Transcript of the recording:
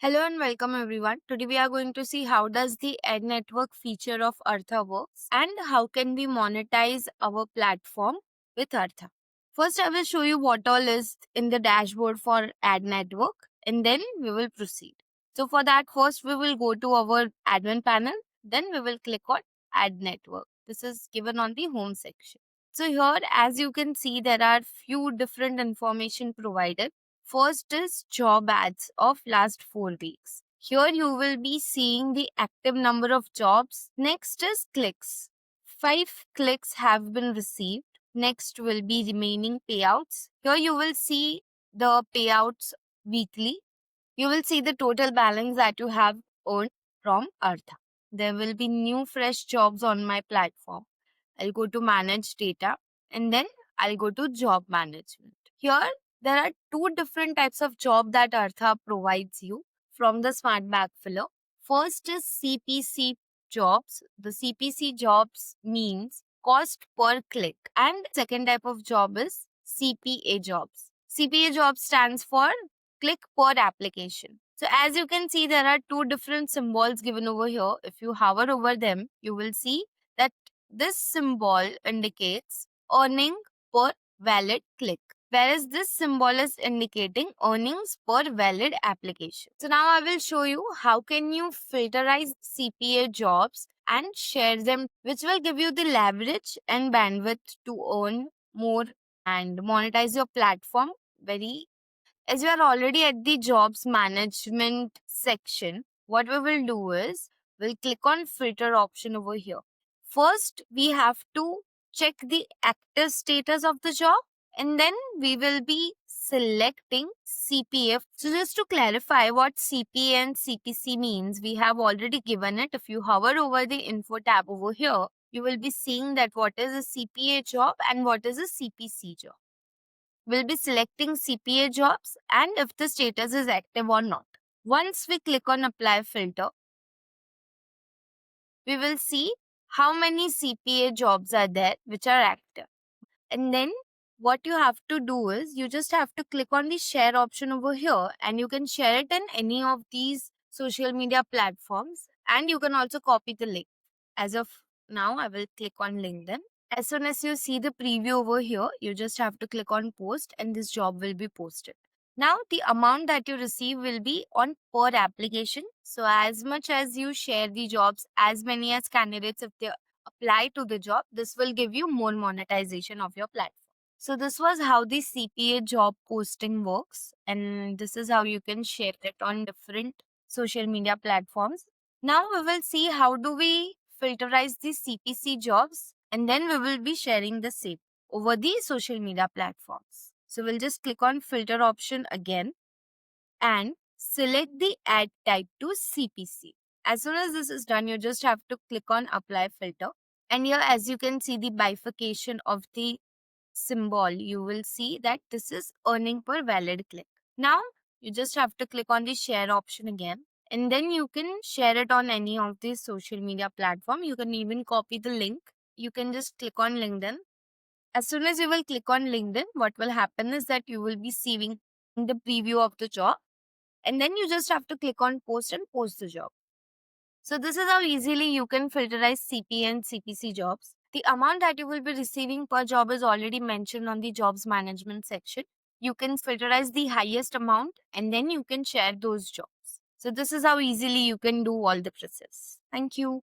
Hello and welcome everyone. Today we are going to see how does the ad network feature of Artha works and how can we monetize our platform with Artha. First I will show you what all is in the dashboard for ad network and then we will proceed. So for that first we will go to our admin panel, then we will click on ad network. This is given on the home section. So here as you can see there are few different information provided. First is job ads of last 4 weeks. Here you will be seeing the active number of jobs. Next is clicks. 5 clicks have been received. Next will be remaining payouts. Here you will see the payouts weekly. You will see the total balance that you have earned from Artha. There will be new fresh jobs on my platform. I'll go to manage data and then I'll go to job management. Here there are two different types of job that Artha provides you from the Smart Backfiller. First is CPC jobs. The CPC jobs means cost per click. And second type of job is CPA jobs. CPA job stands for click per application. So as you can see, there are two different symbols given over here. If you hover over them, you will see that this symbol indicates earning per valid click, whereas this symbol is indicating earnings per valid application. So now I will show you how can you filterize CPA jobs and share them, which will give you the leverage and bandwidth to earn more and monetize your platform very. As you are already at the jobs management section, what we will do is we'll click on filter option over here. First, we have to check the active status of the job and then we will be selecting CPF. So just to clarify what CPA and CPC means, we have already given it. If you hover over the info tab over here, you will be seeing that what is a CPA job and what is a CPC job. We'll be selecting CPA jobs and if the status is active or not. Once we click on apply filter, we will see how many CPA jobs are there which are active. And then what you have to do is you just have to click on the share option over here and you can share it in any of these social media platforms and you can also copy the link. As of now, I will click on LinkedIn. As soon as you see the preview over here, you just have to click on post and this job will be posted. Now, the amount that you receive will be on per application. So, as much as you share the jobs, as many as candidates, if they apply to the job, this will give you more monetization of your platform. So, this was how the CPA job posting works. And this is how you can share it on different social media platforms. Now, we will see how do we filterize the CPC jobs and then we will be sharing the same over the social media platforms. So we'll just click on filter option again and select the ad type to CPC. As soon as this is done, you just have to click on apply filter. And here, as you can see the bifurcation of the symbol, you will see that this is earning per valid click. Now, you just have to click on the share option again and then you can share it on any of these social media platform. You can even copy the link. You can just click on LinkedIn. As soon as you will click on LinkedIn, what will happen is that you will be seeing the preview of the job and then you just have to click on post and post the job. So this is how easily you can filterize CPA and CPC jobs. The amount that you will be receiving per job is already mentioned on the jobs management section. You can filterize the highest amount and then you can share those jobs. So this is how easily you can do all the process. Thank you.